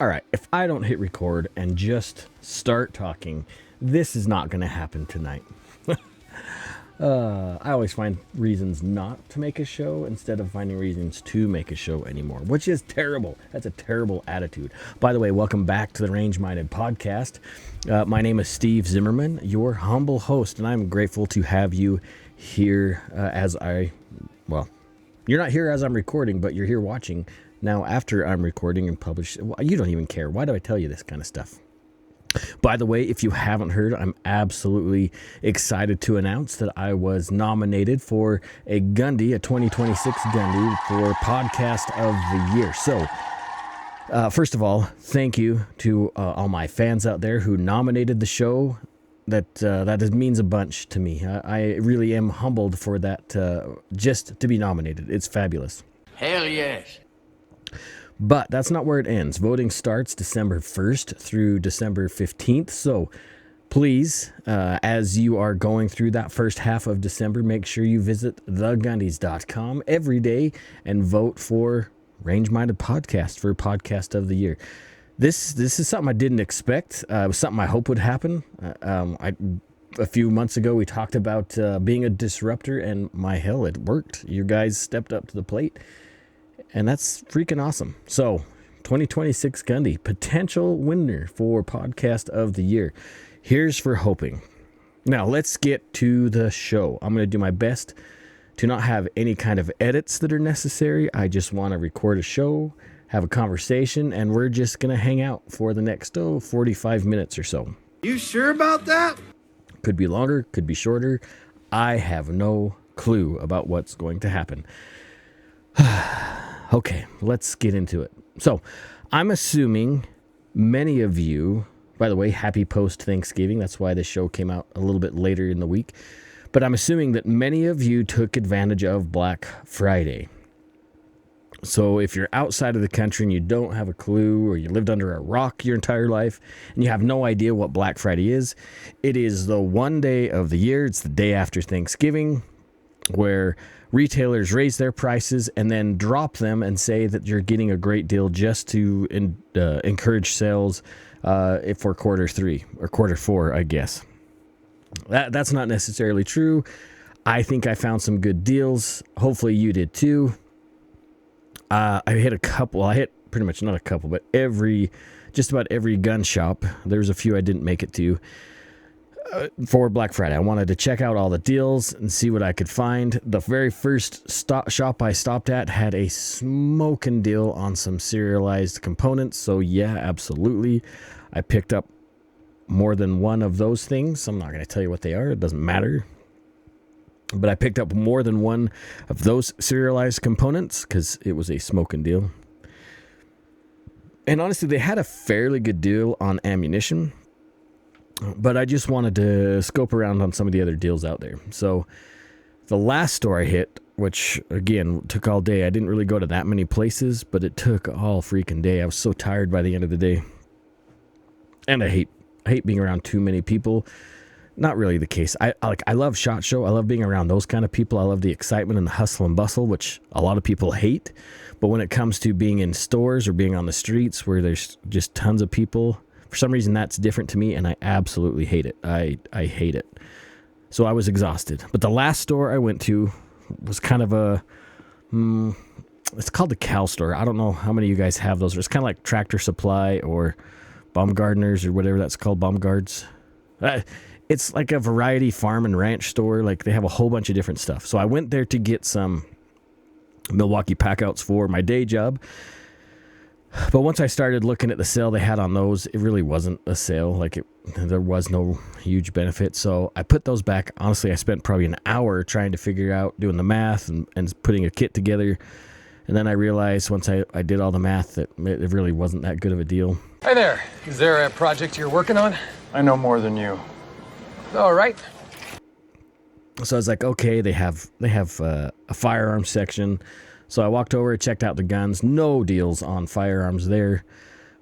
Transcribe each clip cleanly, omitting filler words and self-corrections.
All right, if I don't hit record and just start talking, this is not going to happen tonight. I always find reasons not to make a show instead of finding reasons to make a show anymore, which is terrible. That's a terrible attitude. By the way, welcome back to the Range Minded Podcast. My name is Steve Zimmerman, your humble host, and I'm grateful to have you here you're not here as I'm recording, but you're here watching now after I'm recording and publish. Well, you don't even care. Why do I tell you this kind of stuff? By the way, if you haven't heard, I'm absolutely excited to announce that I was nominated for a Gundy, a 2026 Gundy for Podcast of the Year. So, first of all, thank you to all my fans out there who nominated the show. That means a bunch to me. I really am humbled for that, just to be nominated. It's fabulous. Hell yes. But that's not where it ends. Voting starts December 1st through December 15th. So please, as you are going through that first half of December, make sure you visit thegundys.com every day and vote for Range Minded Podcast for Podcast of the Year. This is something I didn't expect. It was something I hope would happen. A few months ago, we talked about being a disruptor, and it worked. You guys stepped up to the plate. And that's freaking awesome. So, 2026 Gundy, potential winner for Podcast of the Year. Here's for hoping. Now, let's get to the show. I'm going to do my best to not have any kind of edits that are necessary. I just want to record a show, have a conversation, and we're just going to hang out for the next 45 minutes or so. You sure about that? Could be longer, could be shorter. I have no clue about what's going to happen. Okay, let's get into it. So, I'm assuming many of you, by the way, happy post-Thanksgiving. That's why this show came out a little bit later in the week. But I'm assuming that many of you took advantage of Black Friday. So if you're outside of the country and you don't have a clue, or you lived under a rock your entire life and you have no idea what Black Friday is, it is the one day of the year. It's the day after Thanksgiving, where retailers raise their prices and then drop them and say that you're getting a great deal just to encourage sales for quarter 3 or quarter 4, I guess. That's not necessarily true. I think I found some good deals. Hopefully you did too. I hit a couple. I hit pretty much not a couple, but just about every gun shop. There's a few I didn't make it to. For Black Friday, I wanted to check out all the deals and see what I could find. The very first shop I stopped at had a smoking deal on some serialized components. So yeah, absolutely. I picked up more than one of those things. I'm not going to tell you what they are. It doesn't matter. But I picked up more than one of those serialized components because it was a smoking deal. And honestly, they had a fairly good deal on ammunition. But I just wanted to scope around on some of the other deals out there. So the last store I hit, which again took all day, I didn't really go to that many places, but it took all freaking day. I was so tired by the end of the day. And I hate being around too many people. Not really the case. I love SHOT Show. I love being around those kind of people. I love the excitement and the hustle and bustle, which a lot of people hate. But when it comes to being in stores or being on the streets where there's just tons of people, for some reason, that's different to me, and I absolutely hate it. I hate it. So I was exhausted. But the last store I went to was kind of it's called the Cal store. I don't know how many of you guys have those. It's kind of like Tractor Supply or Baumgartner's or whatever that's called, Baumgarts. It's like a variety farm and ranch store. Like, they have a whole bunch of different stuff. So I went there to get some Milwaukee packouts for my day job. But once I started looking at the sale they had on those, it really wasn't a sale. There was no huge benefit. So I put those back. Honestly, I spent probably an hour trying to figure out, doing the math and putting a kit together. And then I realized once I did all the math that it really wasn't that good of a deal. Hi there. Is there a project you're working on? I know more than you. All right. So I was like, okay, they have a firearms section. So I walked over, checked out the guns. No deals on firearms there.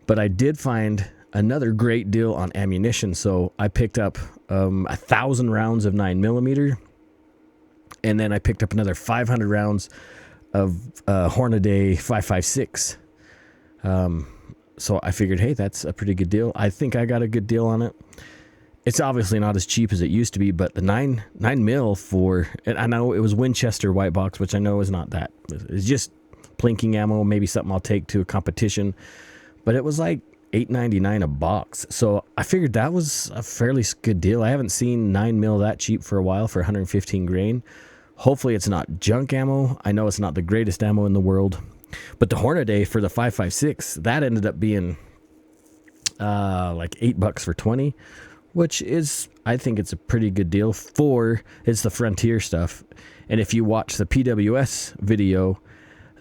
But I did find another great deal on ammunition. So I picked up 1,000 rounds of 9mm. And then I picked up another 500 rounds of Hornady 5.56. So I figured, hey, that's a pretty good deal. I think I got a good deal on it. It's obviously not as cheap as it used to be, but the 9 mil for, and I know it was Winchester white box, which I know is not that. It's just plinking ammo, maybe something I'll take to a competition. But it was like $8.99 a box. So I figured that was a fairly good deal. I haven't seen 9 mil that cheap for a while for 115 grain. Hopefully it's not junk ammo. I know it's not the greatest ammo in the world. But the Hornady for the 5.56, that ended up being like $8 for 20, which is, I think it's a pretty good deal for, it's the Frontier stuff. And if you watch the PWS video,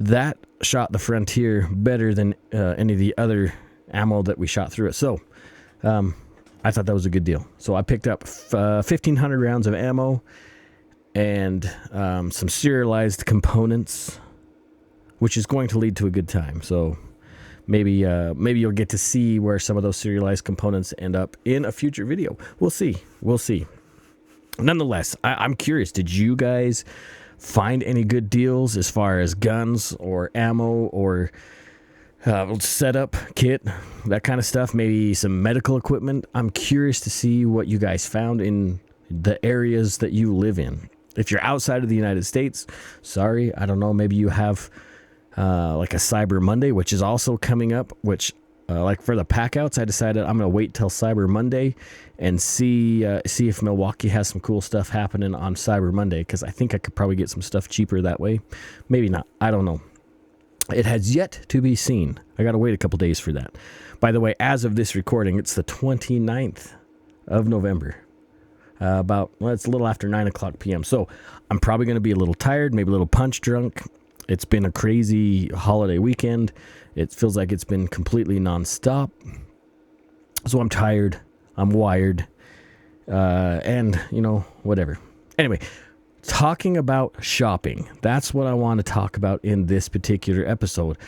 that shot the Frontier better than any of the other ammo that we shot through it. So I thought that was a good deal. So I picked up 1,500 rounds of ammo and some serialized components, which is going to lead to a good time. So maybe you'll get to see where some of those serialized components end up in a future video. We'll see. Nonetheless, I'm curious. Did you guys find any good deals as far as guns or ammo or setup kit, that kind of stuff? Maybe some medical equipment. I'm curious to see what you guys found in the areas that you live in. If you're outside of the United States, sorry, I don't know. Maybe you have like a Cyber Monday, which is also coming up, which like for the packouts, I decided I'm going to wait till Cyber Monday and see if Milwaukee has some cool stuff happening on Cyber Monday, because I think I could probably get some stuff cheaper that way. Maybe not. I don't know. It has yet to be seen. I got to wait a couple days for that. By the way, as of this recording, it's the 29th of November. It's a little after 9 o'clock p.m. So I'm probably going to be a little tired, maybe a little punch drunk. It's been a crazy holiday weekend. It feels like it's been completely nonstop. So I'm tired. I'm wired. And, whatever. Anyway, talking about shopping. That's what I want to talk about in this particular episode.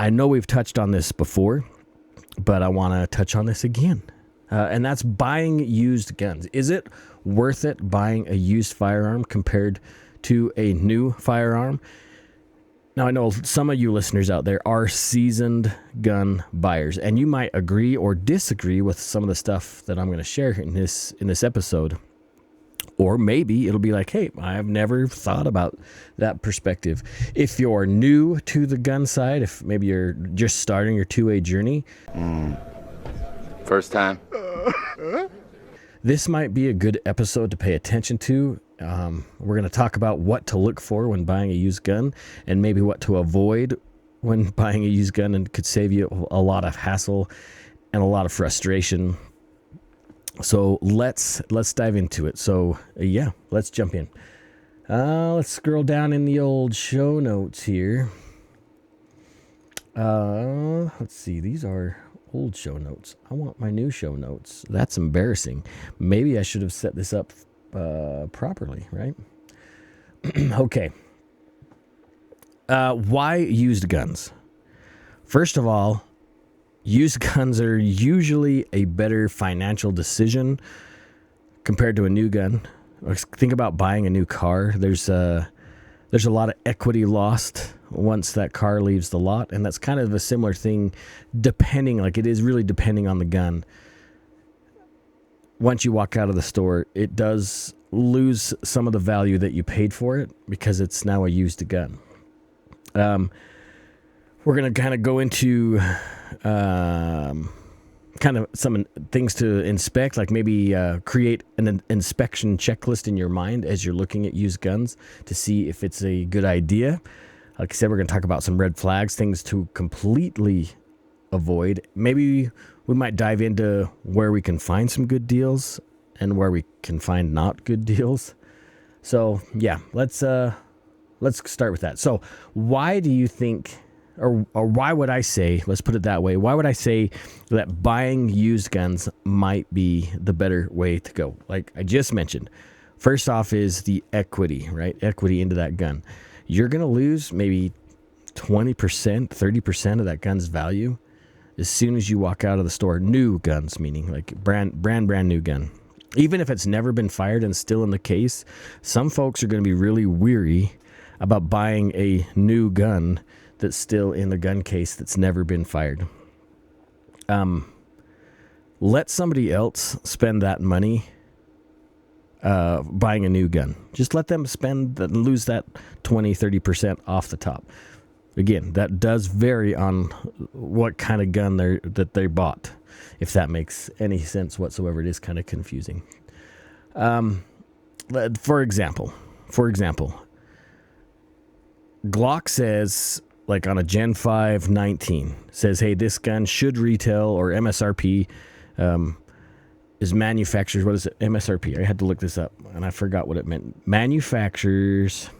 I know we've touched on this before, but I want to touch on this again. And that's buying used guns. Is it worth it buying a used firearm compared to a new firearm? Now, I know some of you listeners out there are seasoned gun buyers, and you might agree or disagree with some of the stuff that I'm going to share in this episode. Or maybe it'll be like, hey, I've never thought about that perspective. If you're new to the gun side, if maybe you're just starting your 2A journey. First time. This might be a good episode to pay attention to. We're going to talk about what to look for when buying a used gun and maybe what to avoid when buying a used gun, and could save you a lot of hassle and a lot of frustration. So let's dive into it. So yeah, let's jump in. Let's scroll down in the old show notes here. Let's see. These are old show notes. I want my new show notes. That's embarrassing. Maybe I should have set this up properly, right? Okay. Why used guns? First of all, used guns are usually a better financial decision compared to a new gun. Think about buying a new car. There's a lot of equity lost once that car leaves the lot, and that's kind of a similar thing it is really depending on the gun. Once you walk out of the store, it does lose some of the value that you paid for it because it's now a used gun. We're going to kind of go into kind of some things to inspect, like maybe create an inspection checklist in your mind as you're looking at used guns to see if it's a good idea. Like I said, we're going to talk about some red flags, things to completely avoid. Maybe we might dive into where we can find some good deals and where we can find not good deals. So yeah, let's start with that. So why do you think, or why would I say, let's put it that way, why would I say that buying used guns might be the better way to go? Like I just mentioned, first off is the equity, right? Equity into that gun. You're going to lose maybe 20%, 30% of that gun's value as soon as you walk out of the store. New guns, meaning like brand new gun. Even if it's never been fired and still in the case, some folks are going to be really weary about buying a new gun that's still in the gun case that's never been fired. let somebody else spend that money buying a new gun. Just let them lose that 20-30% off the top. Again, that does vary on what kind of gun that they bought. If that makes any sense whatsoever, it is kind of confusing. For example, Glock says, like on a Gen 5 19, says, hey, this gun should retail, or MSRP is manufacturers. What is it? MSRP. I had to look this up, and I forgot what it meant. Manufacturers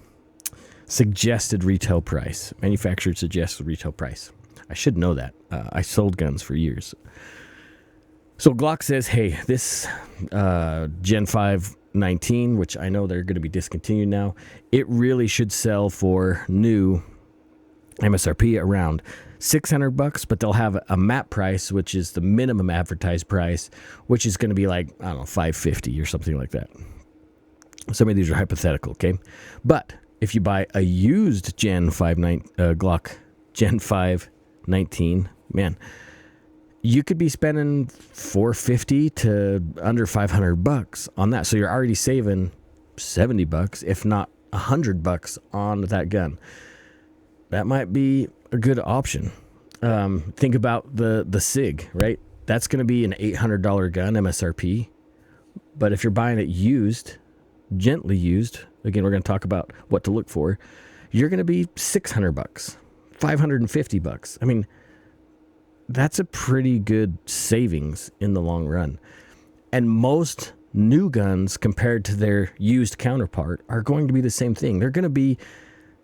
suggested retail price. Manufacturer suggested retail price. I should know that. I sold guns for years. So Glock says, hey, this Gen 5 19, which I know they're going to be discontinued now, it really should sell for new MSRP around $600, but they'll have a MAP price, which is the minimum advertised price, which is going to be like, I don't know, $550 or something like that. Some of these are hypothetical, okay? But if you buy a used Glock Gen 5 19, man, you could be spending $450 to under $500 on that. So you're already saving $70, if not $100 on that gun. That might be a good option. Think about the SIG, right? That's going to be an $800 gun MSRP. But if you're buying it used, gently used, again, we're going to talk about what to look for, you're going to be $600, $550. I mean, that's a pretty good savings in the long run. And most new guns compared to their used counterpart are going to be the same thing. They're going to be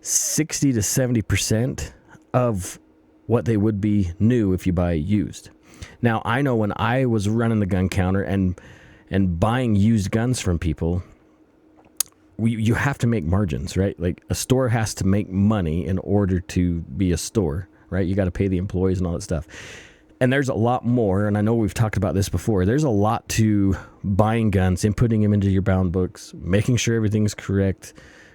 60 to 70% of what they would be new if you buy used. Now, I know when I was running the gun counter and buying used guns from people, you have to make margins, right? Like a store has to make money in order to be a store, right? You got to pay the employees and all that stuff. And there's a lot more, and I know we've talked about this before, there's a lot to buying guns, inputting them into your bound books, making sure everything's correct.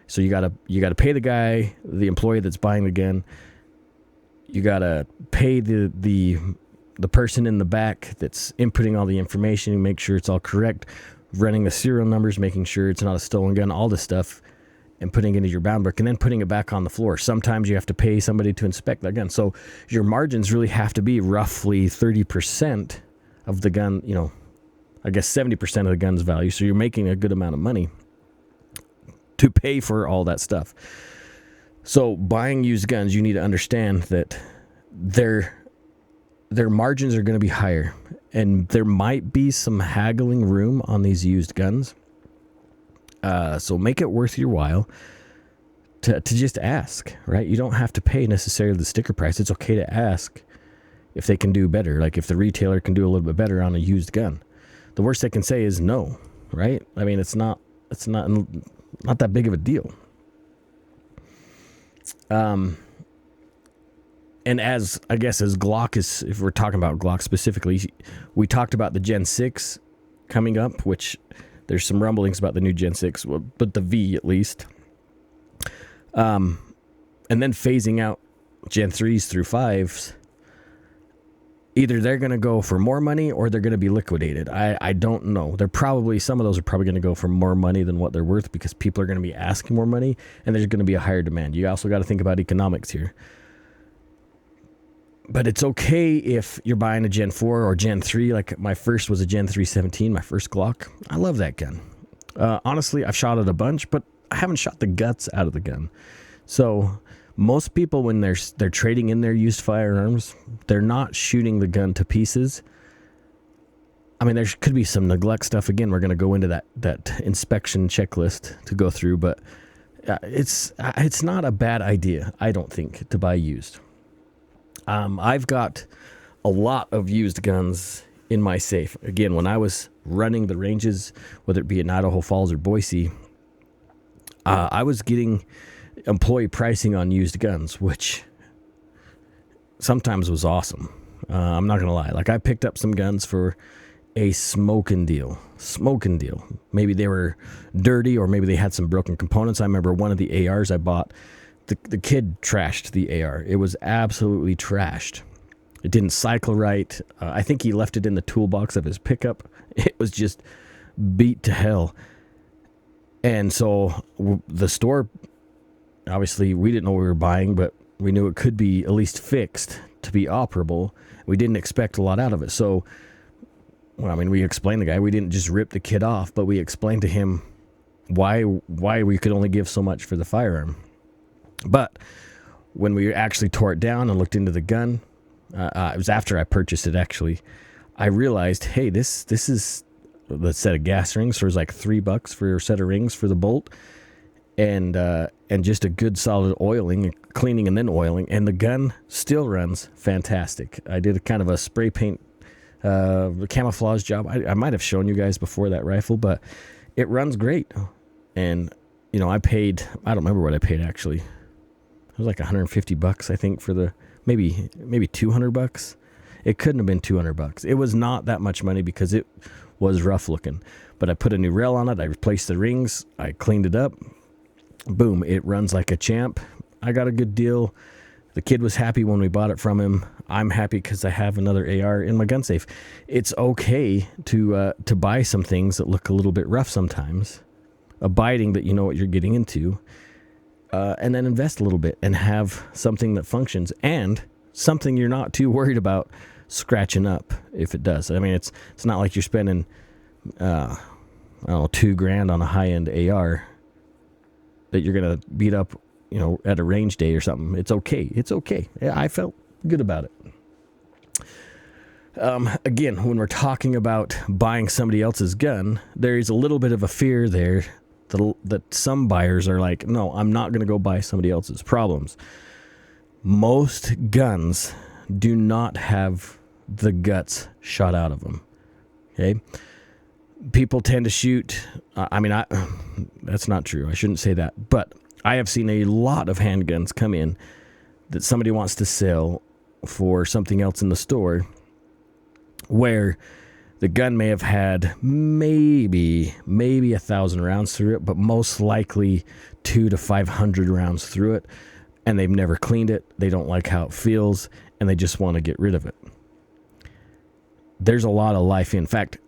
So you gotta pay the guy, the employee that's buying the gun. You gotta pay the person in the back that's inputting all the information, make sure it's all correct, running the serial numbers, making sure it's not a stolen gun, all this stuff, and putting it into your bound book, and then putting it back on the floor. Sometimes you have to pay somebody to inspect that gun. So your margins really have to be roughly 30% of the gun, I guess 70% of the gun's value. So you're making a good amount of money to pay for all that stuff. So buying used guns, you need to understand that their margins are going to be higher, and there might be some haggling room on these used guns. So make it worth your while to just ask, right? You don't have to pay necessarily the sticker price. It's okay to ask if they can do better, like if the retailer can do a little bit better on a used gun. The worst they can say is no, right? I mean, it's not that big of a deal. And as Glock is, if we're talking about Glock specifically, we talked about the Gen 6 coming up, which there's some rumblings about the new Gen 6, but the V at least. And then phasing out Gen 3s through 5s. Either they're going to go for more money or they're going to be liquidated. I don't know. Some of those are probably going to go for more money than what they're worth because people are going to be asking more money and there's going to be a higher demand. You also got to think about economics here. But it's okay if you're buying a Gen 4 or Gen 3. Like my first was a Gen 317, my first Glock. I love that gun. Honestly, I've shot it a bunch, but I haven't shot the guts out of the gun. So most people, when they're trading in their used firearms, they're not shooting the gun to pieces. I mean, there could be some neglect stuff. Again, we're going to go into that inspection checklist to go through, but it's not a bad idea, I don't think, to buy used. I've got a lot of used guns in my safe. Again, when I was running the ranges, whether it be in Idaho Falls or Boise, I was getting employee pricing on used guns, which sometimes was awesome. I'm not going to lie. Like I picked up some guns for a smoking deal. Maybe they were dirty or maybe they had some broken components. I remember one of the ARs I bought, the kid trashed the AR. It was absolutely trashed. It didn't cycle right. I think he left it in the toolbox of his pickup. It was just beat to hell. And so the store, obviously, we didn't know what we were buying, but we knew it could be at least fixed to be operable. We didn't expect a lot out of it. So, well, I mean, we explained the guy. We didn't just rip the kid off, but we explained to him why we could only give so much for the firearm. But when we actually tore it down and looked into the gun, it was after I purchased it, actually, I realized, hey, this is the set of gas rings. So it was like $3 for a set of rings for the bolt, and just a good solid oiling, cleaning and then oiling, and the gun still runs fantastic. I did a kind of a spray paint camouflage job. I might have shown you guys before that rifle, but it runs great. And I don't remember what I paid actually. It was like $150, I think, for the maybe $200. It couldn't have been $200. It was not that much money because it was rough looking. But I put a new rail on it. I replaced the rings. I cleaned it up. Boom, it runs like a champ. I got a good deal. The kid was happy when we bought it from him. I'm happy because I have another AR in my gun safe. It's okay to buy some things that look a little bit rough sometimes, abiding that you know what you're getting into, and then invest a little bit and have something that functions and something you're not too worried about scratching up if it does. I mean, it's not like you're spending I don't know, $2,000 on a high-end AR that you're gonna beat up, at a range day or something. It's okay. It's okay. I felt good about it. Again, when we're talking about buying somebody else's gun, there is a little bit of a fear there that some buyers are like, no, I'm not going to go buy somebody else's problems. Most guns do not have the guts shot out of them. Okay? People tend to shoot. That's not true. I shouldn't say that. But I have seen a lot of handguns come in that somebody wants to sell for something else in the store, where the gun may have had maybe 1,000 rounds through it, but most likely 200 to 500 rounds through it, and they've never cleaned it. They don't like how it feels, and they just want to get rid of it. There's a lot of life. In fact,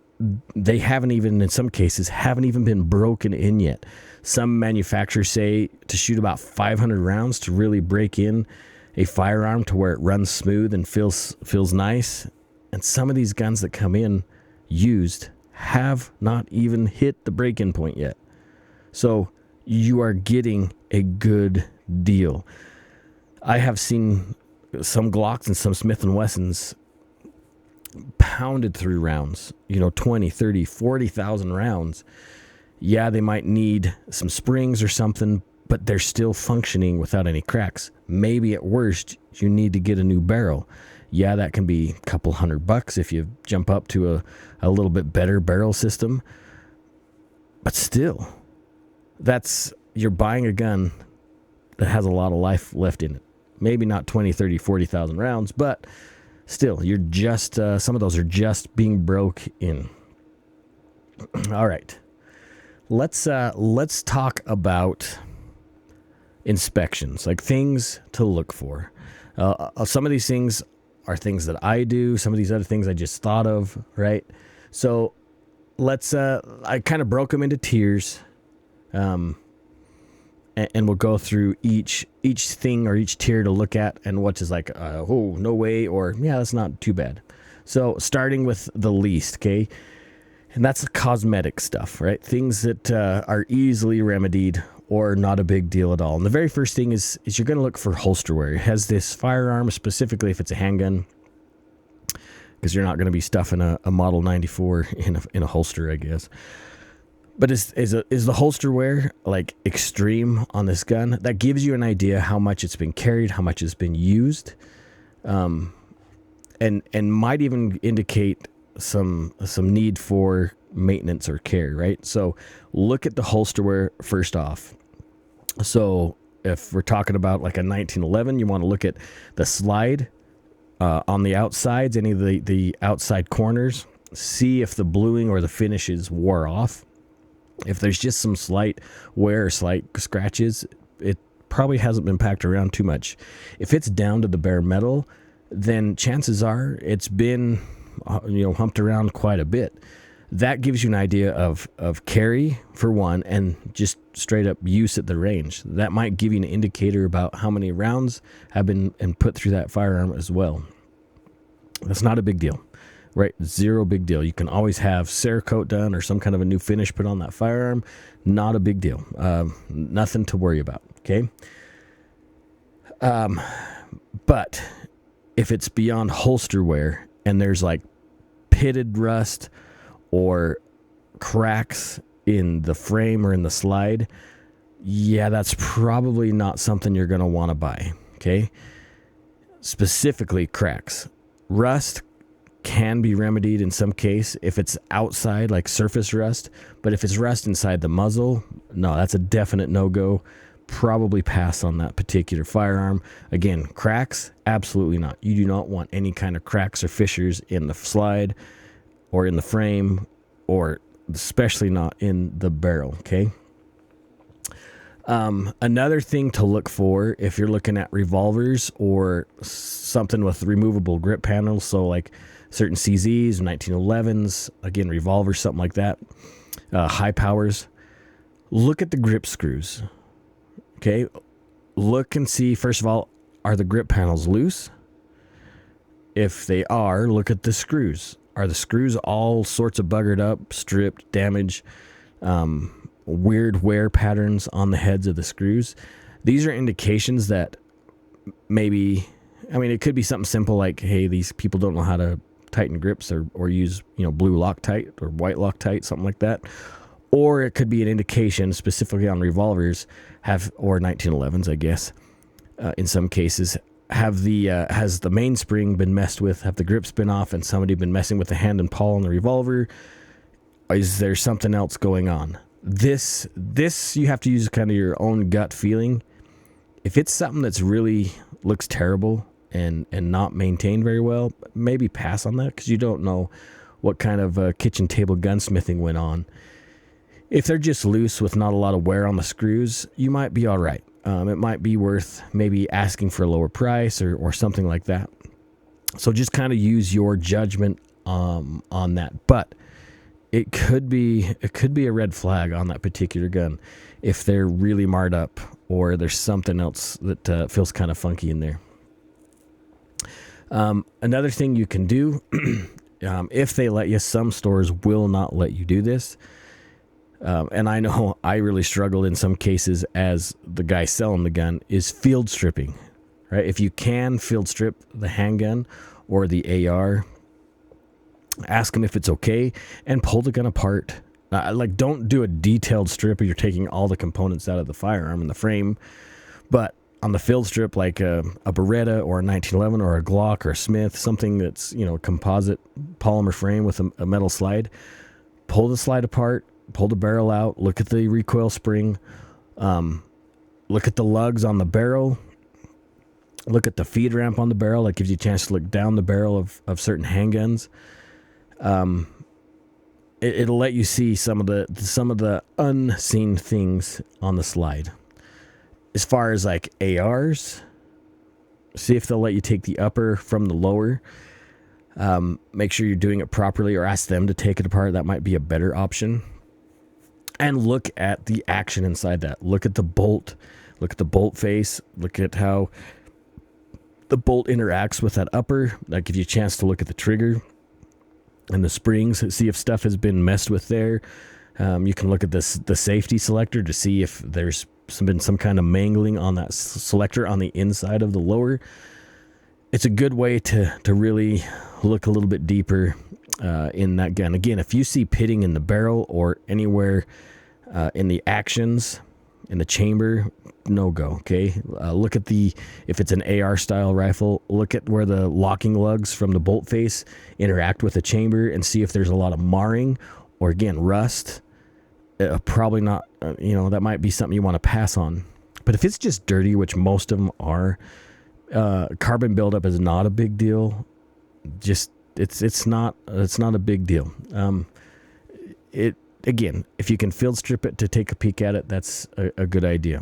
they haven't even been broken in yet. Some manufacturers say to shoot about 500 rounds to really break in a firearm to where it runs smooth and feels nice. And some of these guns that come in used have not even hit the break-in point yet. So you are getting a good deal. I have seen some Glocks and some Smith & Wessons pounded through rounds, 20, 30, 40,000 rounds. Yeah, they might need some springs or something, but they're still functioning without any cracks. Maybe at worst, you need to get a new barrel. Yeah, that can be a couple $100 if you jump up to a little bit better barrel system. But still, you're buying a gun that has a lot of life left in it. Maybe not 20, 30, 40,000 rounds, but still, you're just, some of those are just being broke in. All right. Let's talk about inspections, like things to look for. Some of these things are things that I do. Some of these other things I just thought of, right? So I kind of broke them into tiers, and we'll go through each thing or each tier to look at, and what is like, oh, no way, or yeah, that's not too bad. So starting with the least, okay? And that's the cosmetic stuff, right? Things that are easily remedied or not a big deal at all. And the very first thing is you're going to look for holster wear. It has this firearm, specifically if it's a handgun, because you're not going to be stuffing a Model 94 in a holster, I guess. But is the holster wear like extreme on this gun? That gives you an idea how much it's been carried, how much it's been used, and might even indicate some need for maintenance or care, right? So look at the holster wear first off. So if we're talking about like a 1911, you want to look at the slide on the outsides, any of the outside corners. See if the bluing or the finishes wore off. If there's just some slight wear or slight scratches, it probably hasn't been packed around too much. If it's down to the bare metal then chances are it's been, humped around quite a bit. That gives you an idea of carry for one, and just straight up use at the range. That might give you an indicator about how many rounds have been put through that firearm as well. That's not a big deal, right? Zero big deal. You can always have Cerakote done or some kind of a new finish put on that firearm. Not a big deal. Nothing to worry about, okay? But if it's beyond holster wear and there's like pitted rust or cracks in the frame or in the slide, yeah, that's probably not something you're going to want to buy, okay? Specifically cracks. Rust can be remedied in some case if it's outside, like surface rust, but if it's rust inside the muzzle, no, that's a definite no-go. Probably pass on that particular firearm. Again, cracks, absolutely not. You do not want any kind of cracks or fissures in the slide or in the frame, or especially not in the barrel, okay? Another thing to look for if you're looking at revolvers or something with removable grip panels, so like certain CZs, 1911s, again, revolvers, something like that, high powers, look at the grip screws, okay? Look and see, first of all, are the grip panels loose? If they are, look at the screws. Are the screws all sorts of buggered up, stripped, damaged, weird wear patterns on the heads of the screws? These are indications that maybe, it could be something simple like, hey, these people don't know how to tighten grips or use, blue Loctite or white Loctite, something like that. Or it could be an indication, specifically on revolvers, or 1911s, I guess, in some cases, has the mainspring been messed with? Have the grips been off and somebody been messing with the hand and pawl on the revolver? Is there something else going on? This you have to use kind of your own gut feeling. If it's something that's really looks terrible and not maintained very well, maybe pass on that, because you don't know what kind of kitchen table gunsmithing went on. If they're just loose with not a lot of wear on the screws, you might be all right. It might be worth maybe asking for a lower price or something like that. So just kind of use your judgment on that. But it could be a red flag on that particular gun if they're really marred up or there's something else that feels kind of funky in there. Another thing you can do, if they let you, some stores will not let you do this. And I know I really struggled in some cases as the guy selling the gun, is field stripping, right? If you can field strip the handgun or the AR, ask them if it's okay and pull the gun apart. Don't do a detailed strip where you're taking all the components out of the firearm and the frame, but on the field strip, like a Beretta or a 1911 or a Glock or a Smith, something that's, composite polymer frame with a metal slide, pull the slide apart, pull the barrel out, look at the recoil spring, look at the lugs on the barrel, look at the feed ramp on the barrel. That gives you a chance to look down the barrel of certain handguns. It'll let you see some of the unseen things on the slide. As far as like ARs, see if they'll let you take the upper from the lower. Make sure you're doing it properly, or ask them to take it apart. That might be a better option. And look at the action inside that. Look at the bolt. Look at the bolt face. Look at how the bolt interacts with that upper. That gives you a chance to look at the trigger and the springs. See if stuff has been messed with there. You can look at the safety selector to see if there's been some kind of mangling on that selector on the inside of the lower. It's a good way to really look a little bit deeper in that gun. Again, if you see pitting in the barrel or anywhere in the actions, in the chamber, no go, okay? Look at if it's an AR style rifle, look at where the locking lugs from the bolt face interact with the chamber and see if there's a lot of marring or, again, rust. Probably not, that might be something you want to pass on. But if it's just dirty, which most of them are, carbon buildup is not a big deal. Just it's not a big deal. Again, if you can field strip it to take a peek at it, that's a good idea.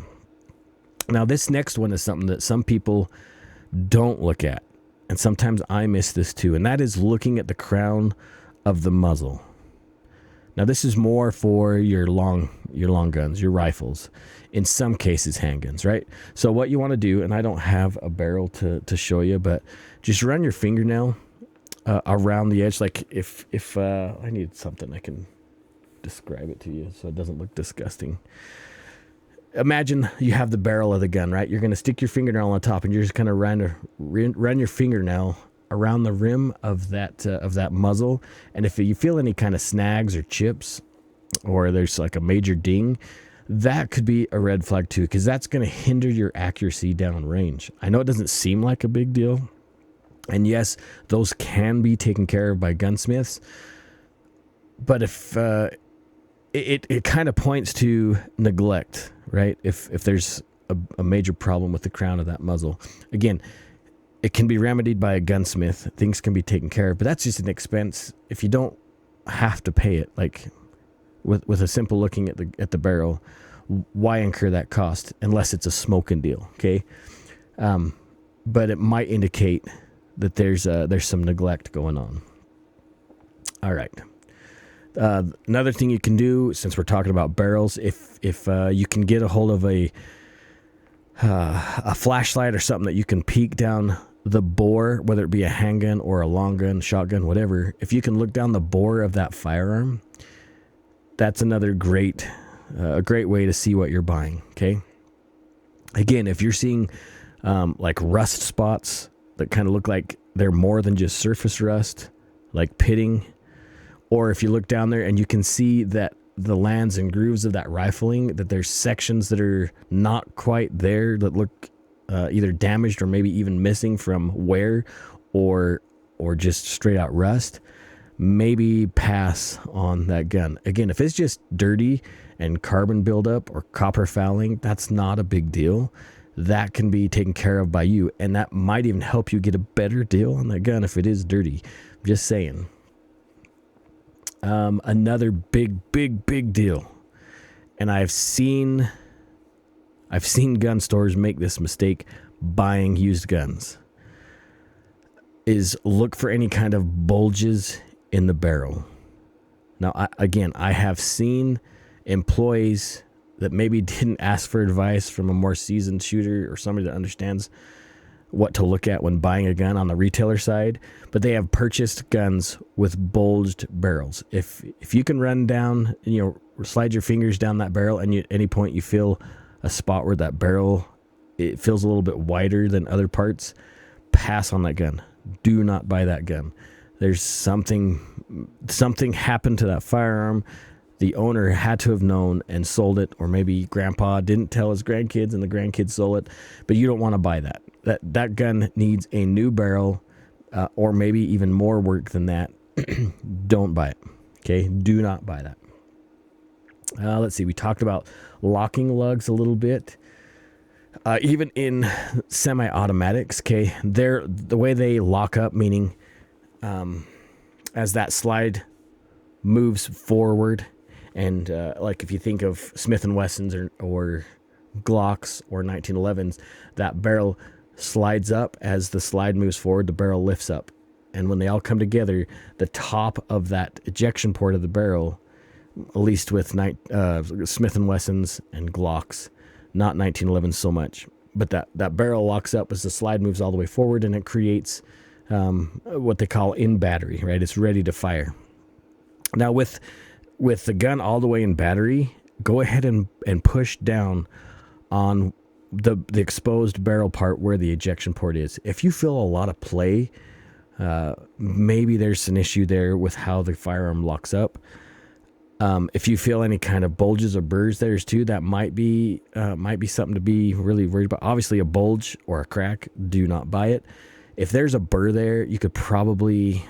Now, this next one is something that some people don't look at, and sometimes I miss this too, and that is looking at the crown of the muzzle. Now, this is more for your long guns, your rifles, in some cases handguns, right? So what you want to do, and I don't have a barrel to show you, but just run your fingernail around the edge. Like if I need something, I can describe it to you so it doesn't look disgusting. Imagine you have the barrel of the gun, right? You're going to stick your fingernail on top, and you're just going to run your fingernail around the rim of that muzzle. And if you feel any kind of snags or chips, or there's like a major ding, that could be a red flag too, because that's going to hinder your accuracy down range. I know it doesn't seem like a big deal, and yes, those can be taken care of by gunsmiths, but if it kind of points to neglect, right? If there's a major problem with the crown of that muzzle, again, it can be remedied by a gunsmith. Things can be taken care of, but that's just an expense. If you don't have to pay it, like with a simple looking at the barrel, why incur that cost unless it's a smoking deal? Okay, but it might indicate that there's some neglect going on. All right. Another thing you can do, since we're talking about barrels, if you can get a hold of a flashlight or something that you can peek down the bore, whether it be a handgun or a long gun, shotgun, whatever, if you can look down the bore of that firearm, that's another great way to see what you're buying. Okay. Again, if you're seeing like rust spots that kind of look like they're more than just surface rust, like pitting, or if you look down there and you can see that the lands and grooves of that rifling, that there's sections that are not quite there, that look either damaged or maybe even missing from wear or just straight out rust, maybe pass on that gun. Again, if it's just dirty and carbon buildup or copper fouling, that's not a big deal. That can be taken care of by you, and that might even help you get a better deal on that gun if it is dirty. Just saying. Another big deal, and I've seen gun stores make this mistake buying used guns, is look for any kind of bulges in the barrel. Now, I have seen employees that maybe didn't ask for advice from a more seasoned shooter or somebody that understands what to look at when buying a gun on the retailer side, but they have purchased guns with bulged barrels. If you can run down, slide your fingers down that barrel, and at any point you feel a spot where that barrel, it feels a little bit wider than other parts, pass on that gun. Do not buy that gun. There's something happened to that firearm. The owner had to have known and sold it, or maybe grandpa didn't tell his grandkids and the grandkids sold it, but you don't want to buy that. That gun needs a new barrel, or maybe even more work than that. Don't buy it. Okay, do not buy that. Let's see. We talked about locking lugs a little bit. Even in semi-automatics, okay, the way they lock up, meaning as that slide moves forward, and like if you think of Smith & Wessons or Glocks or 1911s, that barrel slides up. As the slide moves forward, the barrel lifts up, and when they all come together, the top of that ejection port of the barrel, at least with Smith & Wessons and Glocks, not 1911 so much, but that barrel locks up as the slide moves all the way forward, and it creates what they call in battery, right? It's ready to fire. Now with the gun all the way in battery, go ahead and push down on the exposed barrel part where the ejection port is. If you feel a lot of play, maybe there's an issue there with how the firearm locks up. If you feel any kind of bulges or burrs there too, that might be something to be really worried about. Obviously, a bulge or a crack, do not buy it. If there's a burr there, you could probably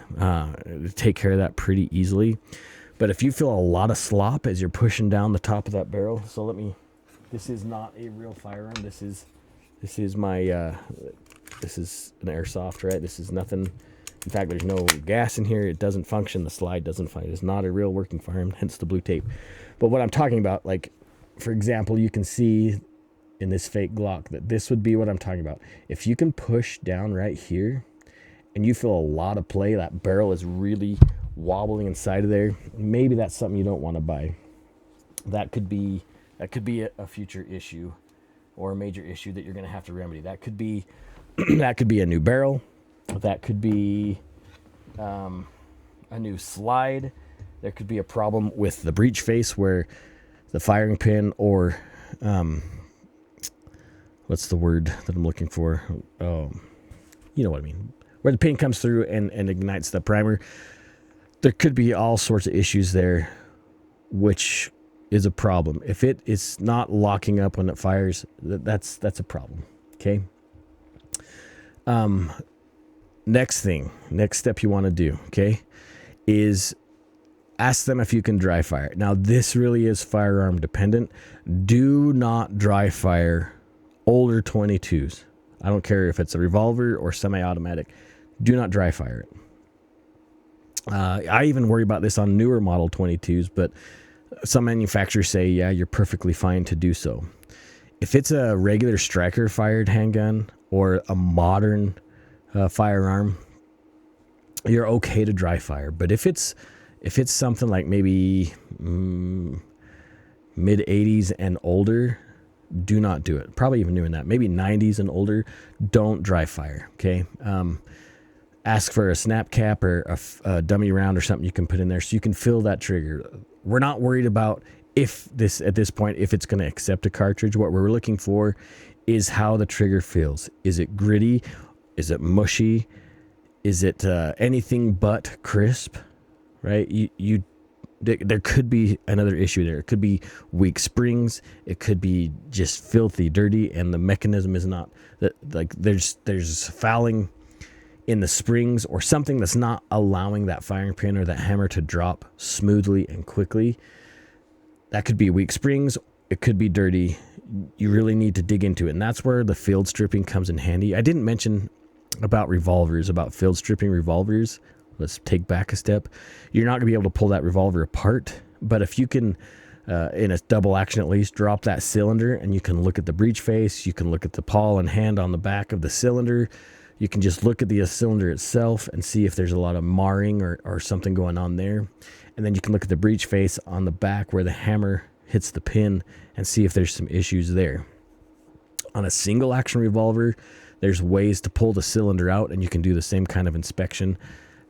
take care of that pretty easily. But if you feel a lot of slop as you're pushing down the top of that barrel, this is not a real firearm. This is my this is an airsoft, right? This is nothing. In fact, there's no gas in here. It doesn't function. The slide doesn't function. It's not a real working firearm, hence the blue tape. But what I'm talking about, like, for example, you can see in this fake Glock that this would be what I'm talking about. If you can push down right here and you feel a lot of play, that barrel is really wobbling inside of there, maybe that's something you don't want to buy. That could be a future issue or a major issue that you're going to have to remedy. That could be that could be a new barrel. That could be a new slide. There could be a problem with the breech face where the firing pin, or what's the word that I'm looking for? Oh, you know what I mean. Where the pin comes through and ignites the primer. There could be all sorts of issues there, which is a problem. If it is not locking up when it fires, that's a problem. Okay. Next step you want to do, okay, is ask them if you can dry fire. Now, this really is firearm dependent. Do not dry fire older 22s. I don't care if it's a revolver or semi-automatic. Do not dry fire it. I even worry about this on newer model 22s, but some manufacturers say, yeah, you're perfectly fine to do so. If it's a regular striker fired handgun or a modern firearm, you're okay to dry fire. But if it's something like maybe mid 80s and older, do not do it. Probably even doing that. Maybe 90s and older, don't dry fire. Okay. Ask for a snap cap or a dummy round or something you can put in there so you can fill that trigger. We're not worried about at this point, if it's going to accept a cartridge. What we're looking for is how the trigger feels. Is it gritty? Is it mushy? Is it anything but crisp? Right? There could be another issue there. It could be weak springs. It could be just filthy dirty, and the mechanism is not like there's fouling in the springs or something that's not allowing that firing pin or that hammer to drop smoothly and quickly. That could be weak springs. It could be dirty. You really need to dig into it. And that's where the field stripping comes in handy. I didn't mention about field stripping revolvers. Let's take back a step. You're not going to be able to pull that revolver apart, but if you can, in a double action at least, drop that cylinder and you can look at the breech face, you can look at the pawl and hand on the back of the cylinder. You can just look at the cylinder itself and see if there's a lot of marring or something going on there. And then you can look at the breech face on the back where the hammer hits the pin and see if there's some issues there. On a single action revolver, there's ways to pull the cylinder out, and you can do the same kind of inspection.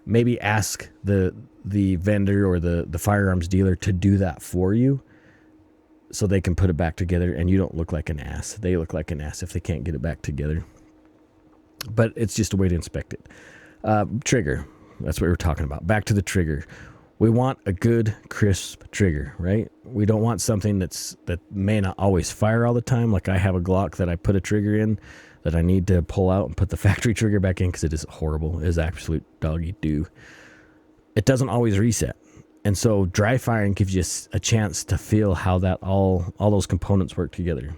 Maybe ask the vendor or the firearms dealer to do that for you so they can put it back together and you don't look like an ass. They look like an ass if they can't get it back together. But it's just a way to inspect it. Trigger. That's what we're talking about. Back to the trigger. We want a good, crisp trigger, right? We don't want something that may not always fire all the time. Like I have a Glock that I put a trigger in that I need to pull out and put the factory trigger back in because it is horrible. It is absolute doggy doo. It doesn't always reset. And so dry firing gives you a chance to feel how that all those components work together.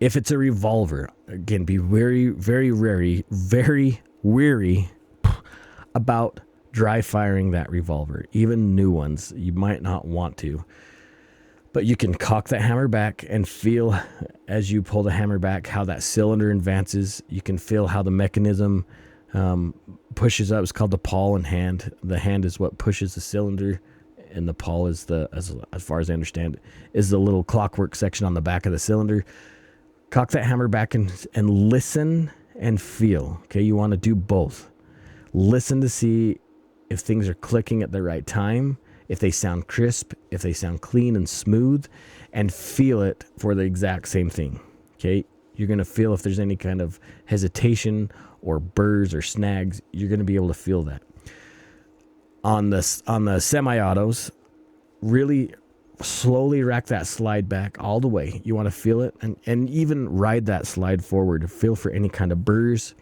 If it's a revolver, again, be very, very wary about dry firing that revolver. Even new ones, you might not want to. But you can cock that hammer back and feel as you pull the hammer back how that cylinder advances. You can feel how the mechanism pushes up. It's called the pawl and hand. The hand is what pushes the cylinder, and the pawl is as far as I understand it, is the little clockwork section on the back of the cylinder. Cock that hammer back and listen and feel. Okay, you want to do both. Listen to see if things are clicking at the right time, if they sound crisp, if they sound clean and smooth, and feel it for the exact same thing. Okay, you're going to feel if there's any kind of hesitation or burrs or snags. You're going to be able to feel that. On the semi-autos, really slowly rack that slide back all the way. You want to feel it and even ride that slide forward to feel for any kind of burrs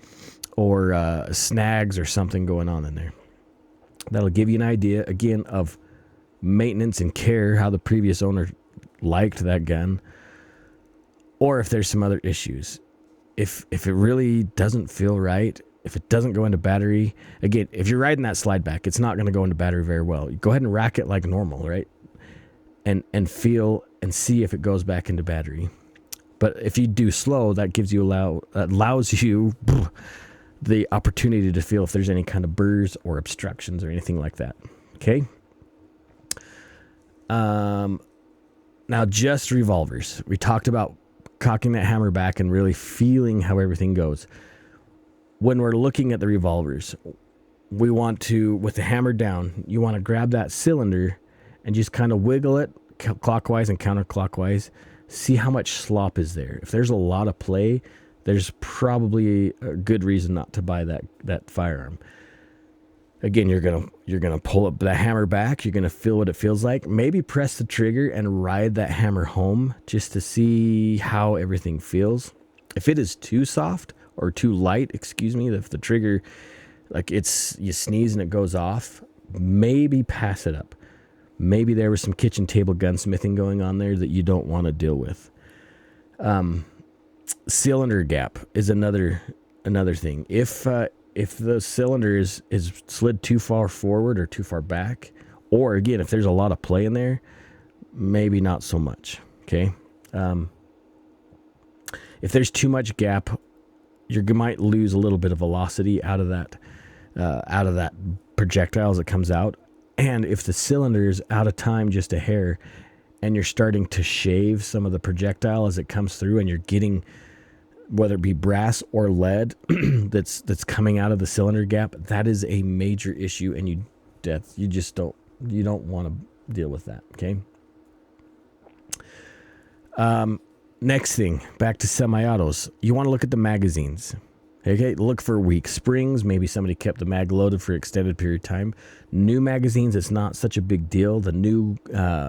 or snags or something going on in there. That'll give you an idea, again, of maintenance and care, how the previous owner liked that gun, or if there's some other issues. If it really doesn't feel right, if it doesn't go into battery, again, if you're riding that slide back, it's not going to go into battery very well. You go ahead and rack it like normal, right? And feel and see if it goes back into battery. But if you do slow, that gives you allows you the opportunity to feel if there's any kind of burrs or obstructions or anything like that. Okay. Now just revolvers. We talked about cocking that hammer back and really feeling how everything goes. When we're looking at the revolvers, we want to, with the hammer down, you want to grab that cylinder and just kind of wiggle it clockwise and counterclockwise. See how much slop is there. If there's a lot of play, there's probably a good reason not to buy that firearm. Again, you're gonna pull up the hammer back. You're gonna feel what it feels like. Maybe press the trigger and ride that hammer home just to see how everything feels. If it is too soft or too light, if the trigger, like you sneeze and it goes off, maybe pass it up. Maybe there was some kitchen table gunsmithing going on there that you don't want to deal with. Cylinder gap is another thing. If the cylinder is slid too far forward or too far back, or again, if there's a lot of play in there, maybe not so much. Okay. If there's too much gap, you might lose a little bit of velocity out of that projectile as it comes out. And if the cylinder is out of time just a hair, and you're starting to shave some of the projectile as it comes through, and you're getting, whether it be brass or lead that's coming out of the cylinder gap, that is a major issue, and you don't want to deal with that. Okay. Next thing, back to semi-autos. You want to look at the magazines. Okay, look for weak springs. Maybe somebody kept the mag loaded for an extended period of time. New magazines, it's not such a big deal. The new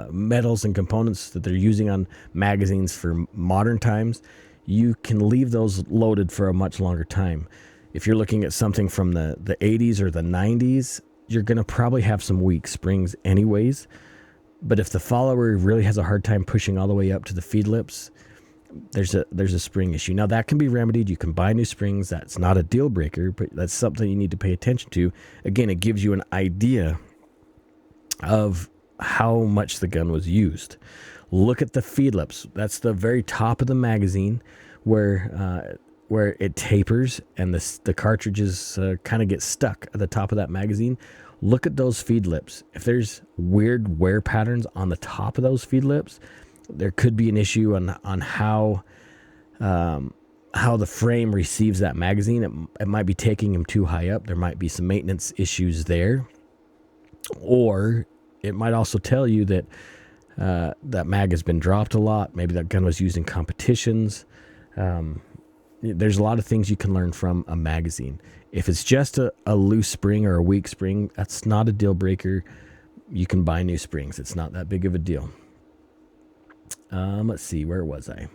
metals and components that they're using on magazines for modern times, you can leave those loaded for a much longer time. If you're looking at something from the 80s or the 90s, you're going to probably have some weak springs anyways. But if the follower really has a hard time pushing all the way up to the feed lips, there's a spring issue. Now that can be remedied. You can buy new springs. That's not a deal breaker, but that's something you need to pay attention to. Again, it gives you an idea of how much the gun was used. Look at the feed lips. That's the very top of the magazine where it tapers and the cartridges kind of get stuck at the top of that magazine. Look at those feed lips. If there's weird wear patterns on the top of those feed lips, there could be an issue on how the frame receives that magazine. It might be taking them too high up. There might be some maintenance issues there. Or it might also tell you that that mag has been dropped a lot. Maybe that gun was used in competitions. There's a lot of things you can learn from a magazine. If it's just a loose spring or a weak spring, that's not a deal breaker. You can buy new springs. It's not that big of a deal. Let's see, where was I?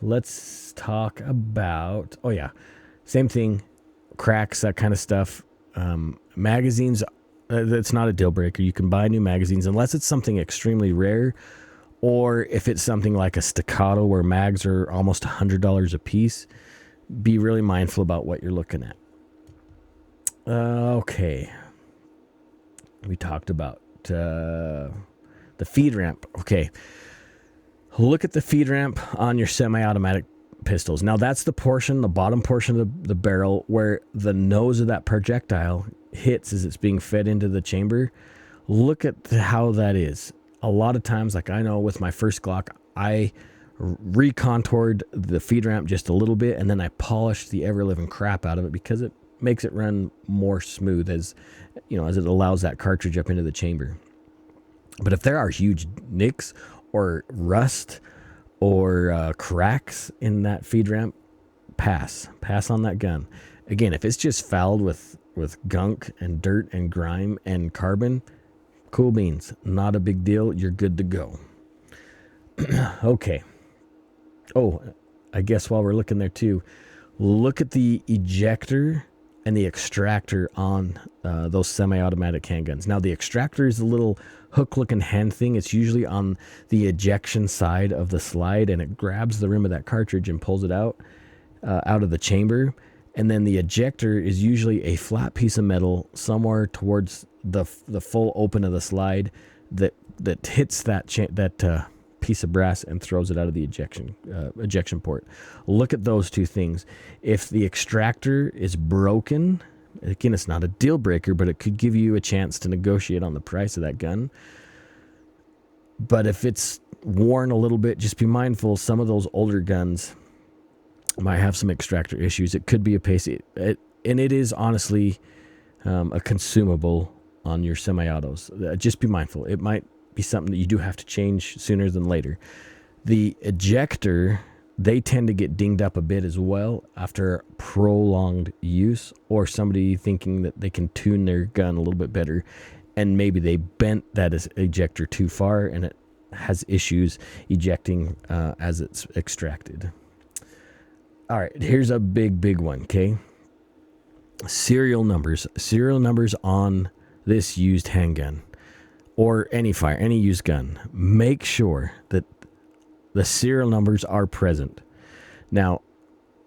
Let's talk about, same thing, cracks, that kind of stuff. Magazines, that's not a deal breaker. You can buy new magazines unless it's something extremely rare, or if it's something like a staccato where mags are almost $100 a piece. Be really mindful about what you're looking at. Okay. We talked about the feed ramp. Okay. Look at the feed ramp on your semi-automatic pistols. Now that's the bottom portion of the barrel where the nose of that projectile hits as it's being fed into the chamber. Look at how that is. A lot of times, like I know with my first Glock, I recontoured the feed ramp just a little bit, and then I polished the ever-living crap out of it because it makes it run more smooth as it allows that cartridge up into the chamber. But if there are huge nicks or rust or cracks in that feed ramp, pass on that gun. Again, if it's just fouled with gunk and dirt and grime and carbon, cool beans, not a big deal. You're good to go. Okay. Oh, I guess while we're looking there too, look at the ejector and the extractor on those semi-automatic handguns. Now the extractor is a little hook-looking hand thing. It's usually on the ejection side of the slide, and it grabs the rim of that cartridge and pulls it out of the chamber. And then the ejector is usually a flat piece of metal somewhere towards the full open of the slide that hits that piece of brass and throws it out of the ejection port. Look at those two things. If the extractor is broken, again, it's not a deal breaker, but it could give you a chance to negotiate on the price of that gun. But if it's worn a little bit, just be mindful. Some of those older guns might have some extractor issues. It could be a pace, and it is honestly a consumable on your semi-autos. Just be mindful. It might be something that you do have to change sooner than later. The ejector, they tend to get dinged up a bit as well after prolonged use, or somebody thinking that they can tune their gun a little bit better, and maybe they bent that ejector too far and it has issues ejecting as it's extracted. All right, here's a big one, okay? Serial numbers on this used handgun or any used gun. Make sure that the serial numbers are present. Now,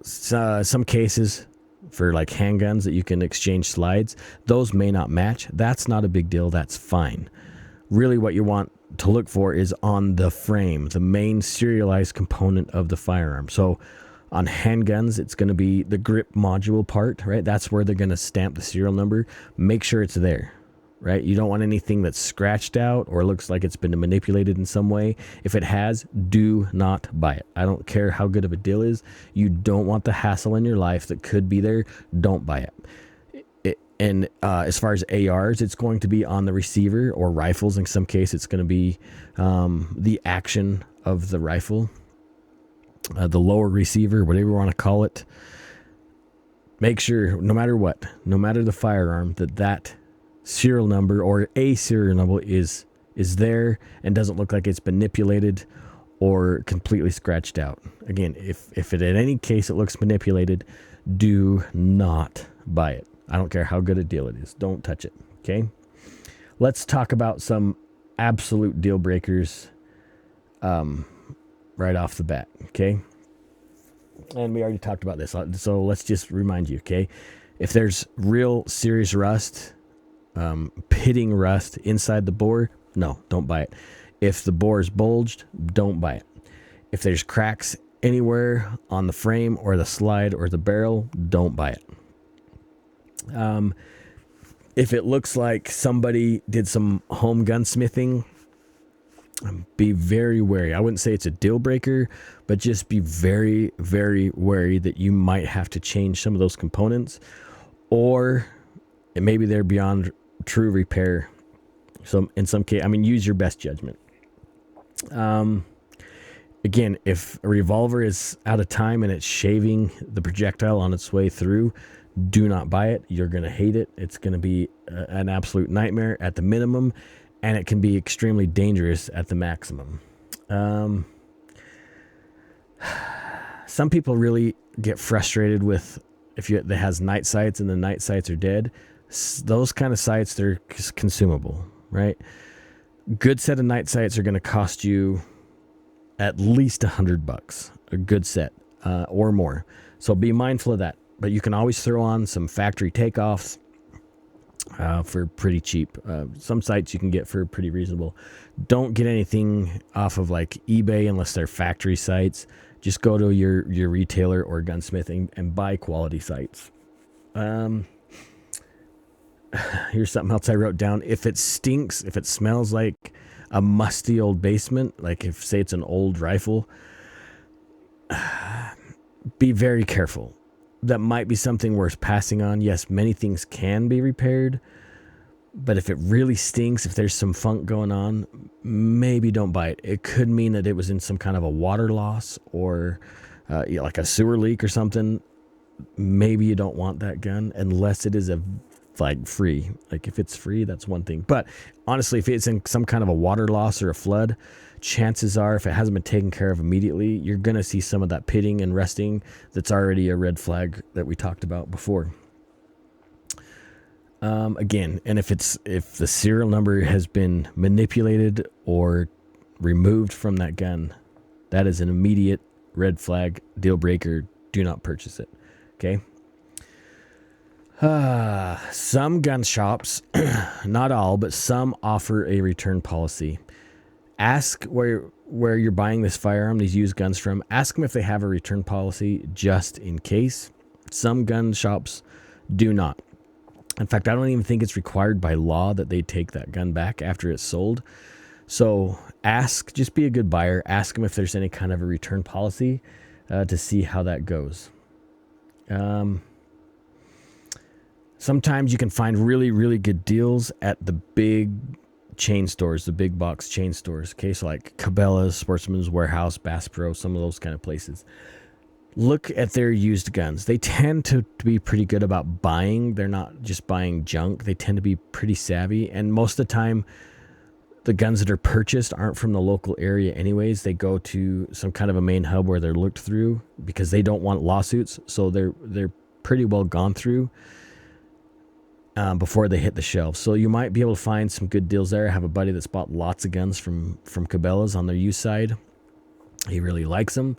some cases for like handguns that you can exchange slides, those may not match. That's not a big deal. That's fine. Really what you want to look for is on the frame, the main serialized component of the firearm. So on handguns, it's going to be the grip module part, right? That's where they're going to stamp the serial number. Make sure it's there, right? You don't want anything that's scratched out or looks like it's been manipulated in some way. If it has, do not buy it. I don't care how good of a deal is. You don't want the hassle in your life that could be there. Don't buy it. And as far as ARs, it's going to be on the receiver, or rifles. In some case, it's going to be the action of the rifle, the lower receiver, whatever you want to call it. Make sure, no matter what, no matter the firearm, that serial number or a serial number is there and doesn't look like it's manipulated or completely scratched out. Again, if it in any case it looks manipulated, do not buy it. I don't care how good a deal it is. Don't touch it, okay? Let's talk about some absolute deal breakers right off the bat, okay? And we already talked about this, so let's just remind you, okay? If there's real serious rust, pitting rust inside the bore, no, don't buy it. If the bore is bulged, don't buy it. If there's cracks anywhere on the frame or the slide or the barrel, don't buy it. If it looks like somebody did some home gunsmithing, be very wary. I wouldn't say it's a deal breaker, but just be very, very wary that you might have to change some of those components, or maybe they're beyond true repair. So in some case, use your best judgment. Again, if a revolver is out of time and it's shaving the projectile on its way through, do not buy it. You're going to hate it. It's going to be an absolute nightmare at the minimum, and it can be extremely dangerous at the maximum. Some people really get frustrated with that has night sights and the night sights are dead. Those kind of sights, they're consumable, right? Good set of night sights are going to cost you at least $100, a good set, or more. So be mindful of that. But you can always throw on some factory takeoffs for pretty cheap. Some sites you can get for pretty reasonable. Don't get anything off of like eBay unless they're factory sites. Just go to your retailer or gunsmithing and buy quality sites. Here's something else I wrote down. If it stinks, if it smells like a musty old basement, like if, say, it's an old rifle, be very careful. That might be something worth passing on. Yes, many things can be repaired, but if it really stinks, if there's some funk going on, maybe don't buy it. It could mean that it was in some kind of a water loss or like a sewer leak or something. Maybe you don't want that gun unless it is free. Like if it's free, that's one thing. But honestly, if it's in some kind of a water loss or a flood, chances are, if it hasn't been taken care of immediately, you're going to see some of that pitting and rusting. That's already a red flag that we talked about before. Again, and if the serial number has been manipulated or removed from that gun, that is an immediate red flag, deal breaker. Do not purchase it. Okay. Some gun shops, not all, but some offer a return policy. Ask where where you're buying this firearm, these used guns from, ask them if they have a return policy just in case. Some gun shops do not. In fact, I don't even think it's required by law that they take that gun back after it's sold. So just be a good buyer. Ask them if there's any kind of a return policy to see how that goes. Sometimes you can find really, really good deals at the big chain stores, the big box chain stores. Okay, so like Cabela's, Sportsman's Warehouse, Bass Pro, some of those kind of places. Look at their used guns. They tend to be pretty good about buying. They're not just buying junk. They tend to be pretty savvy. And most of the time, the guns that are purchased aren't from the local area anyways. They go to some kind of a main hub where they're looked through because they don't want lawsuits. So they're pretty well gone through before they hit the shelves. So you might be able to find some good deals there. I have a buddy that's bought lots of guns from Cabela's on their used side. He really likes them.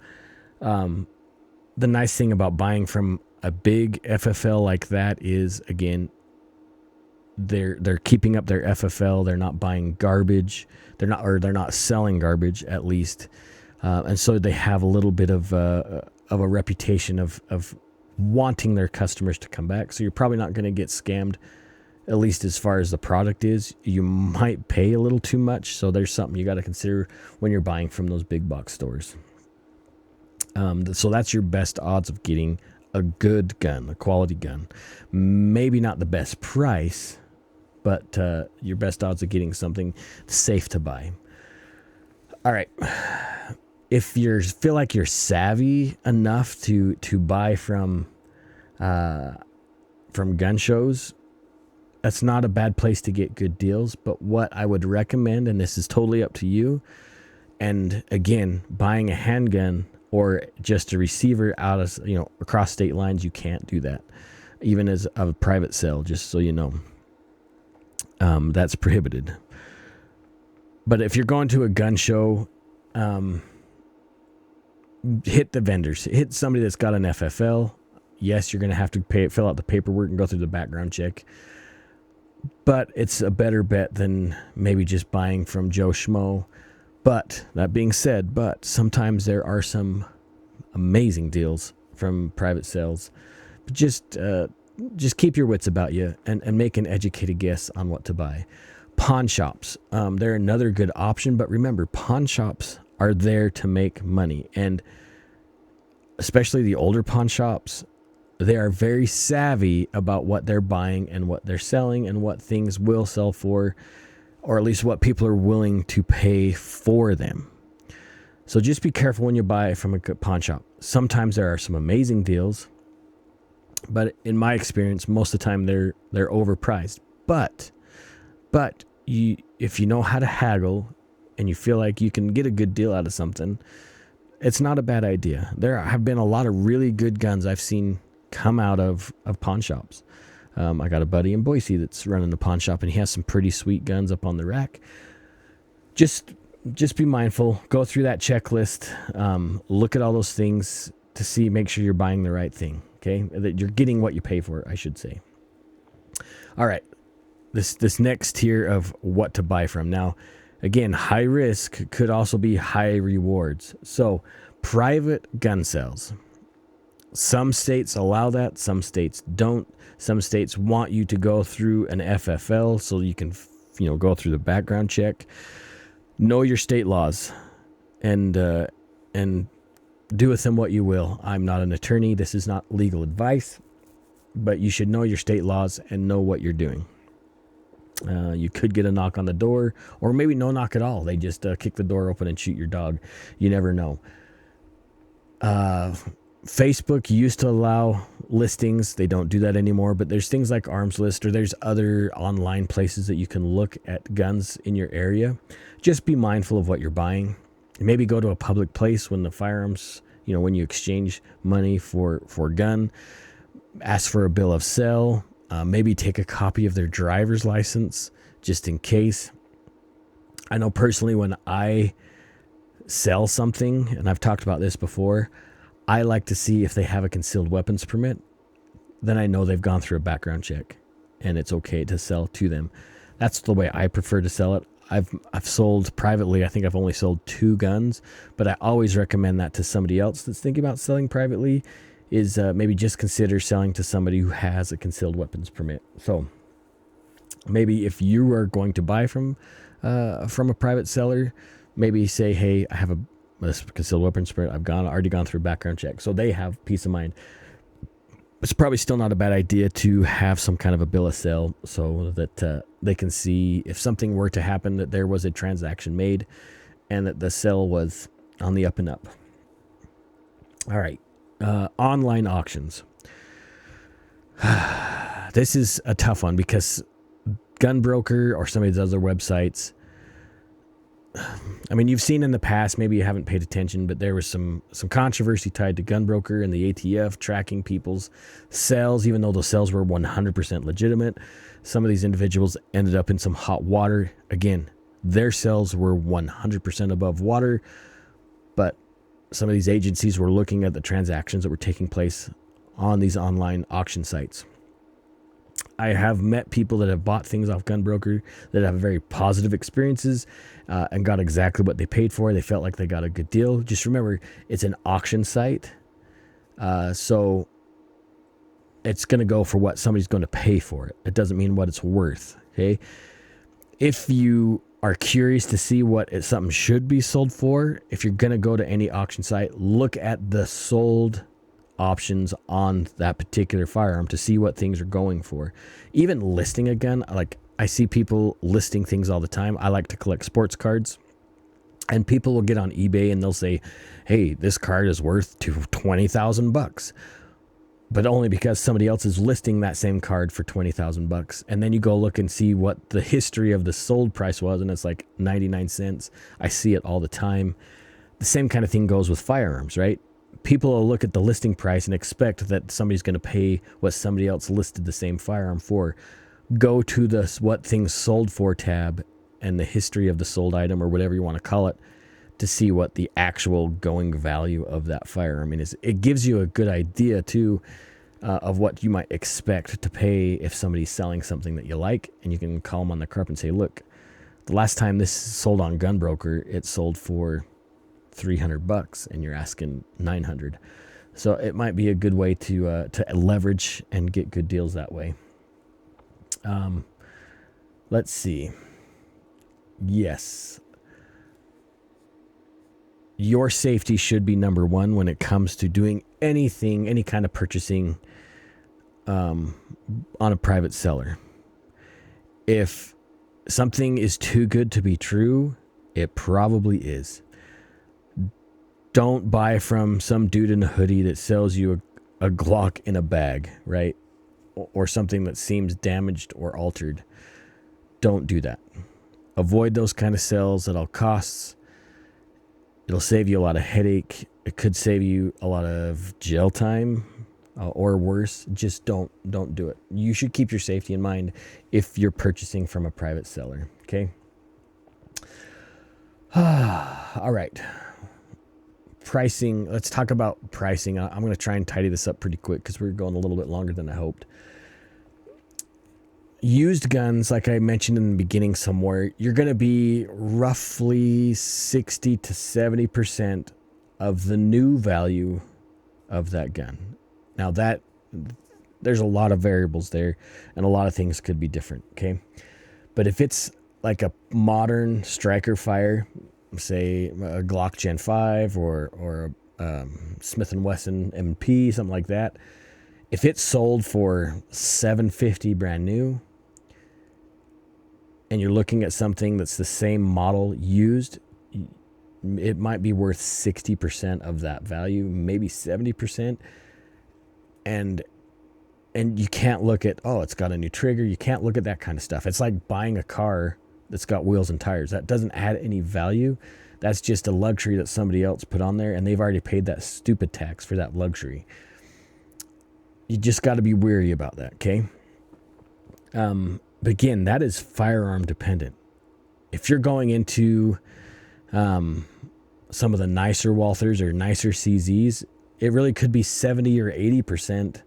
The nice thing about buying from a big FFL like that is, again, they're keeping up their FFL. They're not buying garbage. They're not selling garbage, at least. And so they have a little bit of a reputation of wanting their customers to come back. So you're probably not going to get scammed, at least as far as the product is. You might pay a little too much. So there's something you got to consider when you're buying from those big box stores. So that's your best odds of getting a good gun, a quality gun. Maybe not the best price, but your best odds of getting something safe to buy. All right. If you feel like you're savvy enough to buy from gun shows, that's not a bad place to get good deals. But what I would recommend, and this is totally up to you, and again, buying a handgun or just a receiver out of, across state lines, you can't do that, even as a private sale, just so you know. That's prohibited. But if you're going to a gun show, hit the vendors. Hit somebody that's got an FFL. Yes, you're going to have to fill out the paperwork and go through the background check. But it's a better bet than maybe just buying from Joe Schmo. But that being said, sometimes there are some amazing deals from private sales. But just keep your wits about you and make an educated guess on what to buy. Pawn shops, they're another good option. But remember, pawn shops are there to make money. And especially the older pawn shops, they are very savvy about what they're buying and what they're selling and what things will sell for, or at least what people are willing to pay for them. So just be careful when you buy from a pawn shop. Sometimes there are some amazing deals, but in my experience, most of the time they're overpriced. But if you know how to haggle and you feel like you can get a good deal out of something, it's not a bad idea. There have been a lot of really good guns I've seen come out of pawn shops. I got a buddy in Boise that's running a pawn shop, and he has some pretty sweet guns up on the rack. Just be mindful. Go through that checklist. Look at all those things to make sure you're buying the right thing. Okay, that you're getting what you pay for, I should say. All right, this next tier of what to buy from. Now, again, high risk could also be high rewards. So, private gun sales. Some states allow that, some states don't. Some states want you to go through an FFL so you can, go through the background check. Know your state laws and do with them what you will. I'm not an attorney. This is not legal advice, but you should know your state laws and know what you're doing. You could get a knock on the door, or maybe no knock at all. They just kick the door open and shoot your dog. You never know. Facebook used to allow listings. They don't do that anymore, but there's things like Arms List, or there's other online places that you can look at guns in your area. Just be mindful of what you're buying. Maybe go to a public place when the firearms, when you exchange money for gun, ask for a bill of sale, maybe take a copy of their driver's license just in case. I know personally when I sell something, and I've talked about this before, I like to see if they have a concealed weapons permit. Then I know they've gone through a background check and it's okay to sell to them. That's the way I prefer to sell it. I've sold privately. I think I've only sold 2 guns, but I always recommend that to somebody else that's thinking about selling privately is maybe just consider selling to somebody who has a concealed weapons permit. So maybe if you are going to buy from a private seller, maybe say, hey, I have this concealed weapons permit. I've already gone through a background check, so they have peace of mind. It's probably still not a bad idea to have some kind of a bill of sale so that they can see if something were to happen, that there was a transaction made and that the sale was on the up and up. All right. Online auctions. This is a tough one because Gunbroker or some of these other websites, I mean, you've seen in the past, maybe you haven't paid attention, but there was some controversy tied to Gunbroker and the ATF tracking people's sales, even though those sales were 100% legitimate. Some of these individuals ended up in some hot water. Again, their sales were 100% above water, but some of these agencies were looking at the transactions that were taking place on these online auction sites. I have met people that have bought things off Gunbroker that have very positive experiences and got exactly what they paid for. They felt like they got a good deal. Just remember, it's an auction site. So it's going to go for what somebody's going to pay for it. It doesn't mean what it's worth. Okay. If you are curious to see what something should be sold for, if you're going to go to any auction site, look at the sold options on that particular firearm to see what things are going for. Even listing a gun, like I see people listing things all the time. I like to collect sports cards, and people will get on eBay and they'll say, hey, this card is worth $20,000, but only because somebody else is listing that same card for $20,000. And then you go look and see what the history of the sold price was, and it's like 99 cents. I see it all the time. The same kind of thing goes with firearms, right? People will look at the listing price and expect that somebody's going to pay what somebody else listed the same firearm for. Go to the what things sold for tab and the history of the sold item, or whatever you want to call it, to see what the actual going value of that firearm is. It gives you a good idea too of what you might expect to pay if somebody's selling something that you like, and you can call them on the carpet and say, look, the last time this sold on Gunbroker, it sold for $300 and you're asking $900. So it might be a good way to leverage and get good deals that way. Let's see. Yes. Your safety should be number one when it comes to doing anything, any kind of purchasing on a private seller. If something is too good to be true, it probably is. Don't buy from some dude in a hoodie that sells you a Glock in a bag, right? Or something that seems damaged or altered. Don't do that. Avoid those kind of sales at all costs. It'll save you a lot of headache. It could save you a lot of jail time or worse. Just don't do it. You should keep your safety in mind if you're purchasing from a private seller, okay? All right. Pricing. Let's talk about pricing. I'm going to try and tidy this up pretty quick because we're going a little bit longer than I hoped. Used guns, like I mentioned in the beginning somewhere, you're going to be roughly 60 to 70% of the new value of that gun. Now there's a lot of variables there and a lot of things could be different. Okay. But if it's like a modern striker fire, say a Glock Gen 5 or Smith & Wesson M&P, something like that. If it's sold for $750 brand new, and you're looking at something that's the same model used, it might be worth 60% of that value, maybe 70%. And you can't look at, oh, it's got a new trigger. You can't look at that kind of stuff. It's like buying a car that's got wheels and tires. That doesn't add any value. That's just a luxury that somebody else put on there, and they've already paid that stupid tax for that luxury. You just got to be wary about that, okay? But again, that is firearm dependent. If you're going into some of the nicer Walthers or nicer CZs, it really could be 70 or 80%,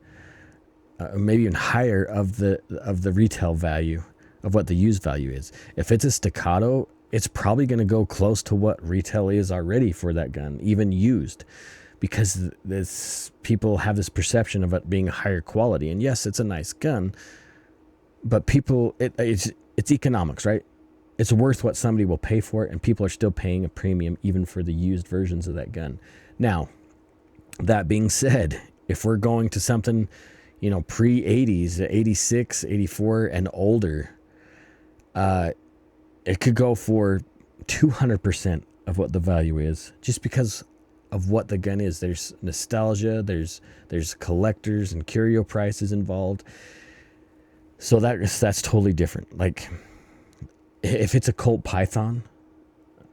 maybe even higher of the retail value of what the used value is. If it's a Staccato, it's probably going to go close to what retail is already for that gun, even used, because people have this perception of it being higher quality. And yes, it's a nice gun, but it's economics, right? It's worth what somebody will pay for it, and people are still paying a premium even for the used versions of that gun. Now, that being said, if we're going to something, pre-80s, 86, 84, and older, it could go for 200% of what the value is, just because of what the gun is. There's nostalgia, there's collectors and curio prices involved. So that's totally different. Like, if it's a Colt Python,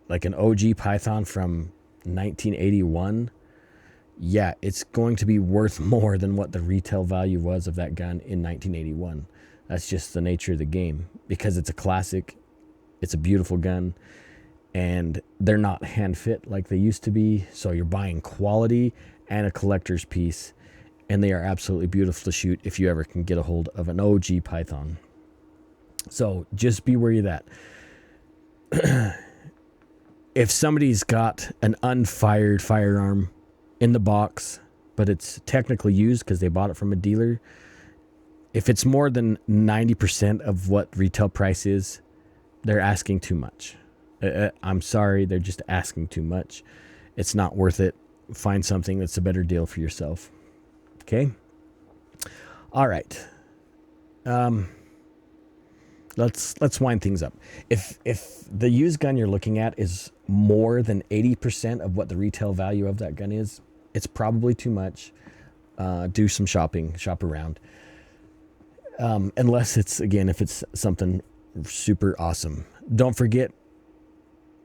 like an OG Python from 1981, yeah, it's going to be worth more than what the retail value was of that gun in 1981. That's just the nature of the game, because it's a classic, it's a beautiful gun, and they're not hand fit like they used to be. So you're buying quality and a collector's piece, and they are absolutely beautiful to shoot if you ever can get a hold of an OG Python. So just be wary of that. If somebody's got an unfired firearm in the box, but it's technically used because they bought it from a dealer, if it's more than 90% of what retail price is, they're asking too much. I'm sorry, they're just asking too much. It's not worth it. Find something that's a better deal for yourself. Okay? All right. Let's wind things up. If the used gun you're looking at is more than 80% of what the retail value of that gun is, it's probably too much. Do some shopping, shop around. Unless if it's something super awesome. Don't forget,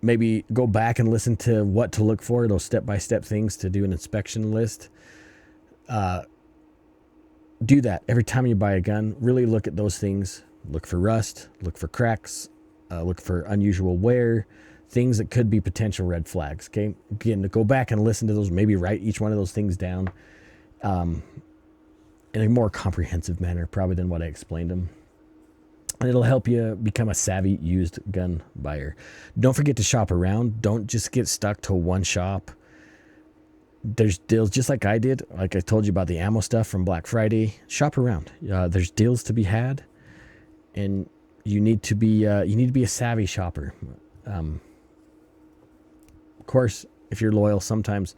maybe go back and listen to what to look for, those step-by-step things to do an inspection list. Do that every time you buy a gun. Really look at those things. Look for rust, look for cracks, look for unusual wear, things that could be potential red flags. Okay, again, go back and listen to those, maybe write each one of those things down in a more comprehensive manner, probably than what I explained them. And it'll help you become a savvy used gun buyer. Don't forget to shop around. Don't just get stuck to one shop. There's deals, just like I did. Like I told you about the ammo stuff from Black Friday. Shop around. There's deals to be had. And you need to be a savvy shopper. Of course, if you're loyal, sometimes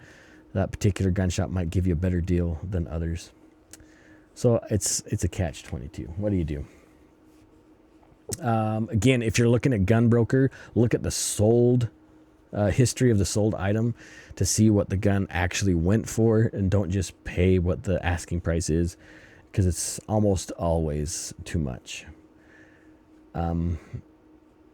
that particular gun shop might give you a better deal than others. So it's a catch-22. What do you do? Again, if you're looking at Gunbroker, look at the sold history of the sold item to see what the gun actually went for, and don't just pay what the asking price is, because it's almost always too much.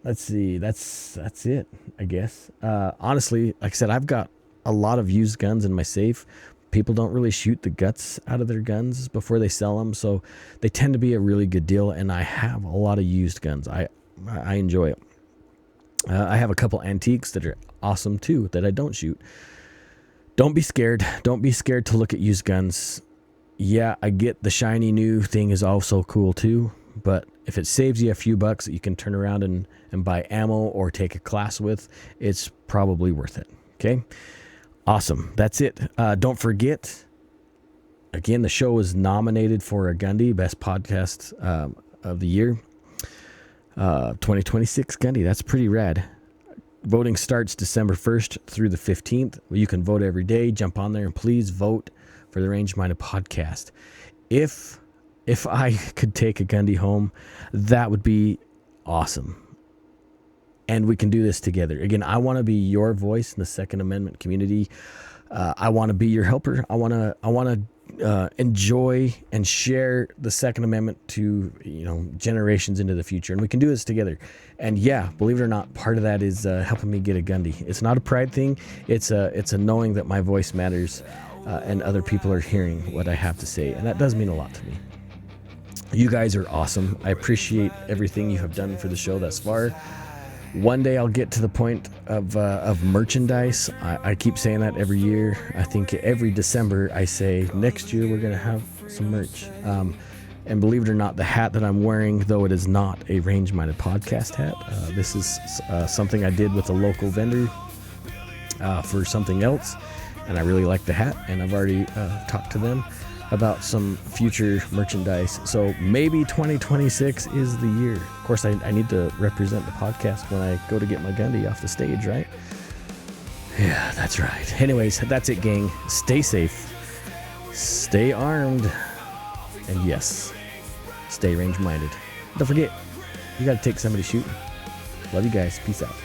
Let's see, that's it, I guess. Honestly, like I said, I've got a lot of used guns in my safe. People don't really shoot the guts out of their guns before they sell them, so they tend to be a really good deal, and I have a lot of used guns. I enjoy it. I have a couple antiques that are awesome too that I don't shoot. Don't be scared. Don't be scared to look at used guns. Yeah, I get the shiny new thing is also cool too, but if it saves you a few bucks that you can turn around and buy ammo or take a class with, it's probably worth it. Okay? Awesome. That's it. Don't forget, again, the show was nominated for a Gundy, Best Podcast of the Year. 2026 Gundy. That's pretty rad. Voting starts December 1st through the 15th. You can vote every day. Jump on there and please vote for the Range Minded Podcast. If I could take a Gundy home, that would be awesome. And we can do this together. Again, I want to be your voice in the Second Amendment community. I want to be your helper. I want to enjoy and share the Second Amendment to generations into the future, and we can do this together. And yeah, believe it or not, part of that is helping me get a Gundy. It's not a pride thing. It's a knowing that my voice matters, and other people are hearing what I have to say, and that does mean a lot to me. You guys are awesome. I appreciate everything you have done for the show thus far. One day I'll get to the point of merchandise. I keep saying that every year. I think every December I say, next year we're going to have some merch. And believe it or not, the hat that I'm wearing, though it is not a Range Minded Podcast hat, this is something I did with a local vendor for something else. And I really like the hat, and I've already talked to them about some future merchandise. So maybe 2026 is the year. Of course, I need to represent the podcast when I go to get my Gundy off the stage, right? Yeah, that's right. Anyways, that's it, gang. Stay safe. Stay armed. And yes, stay range-minded. Don't forget, you got to take somebody shooting. Love you guys. Peace out.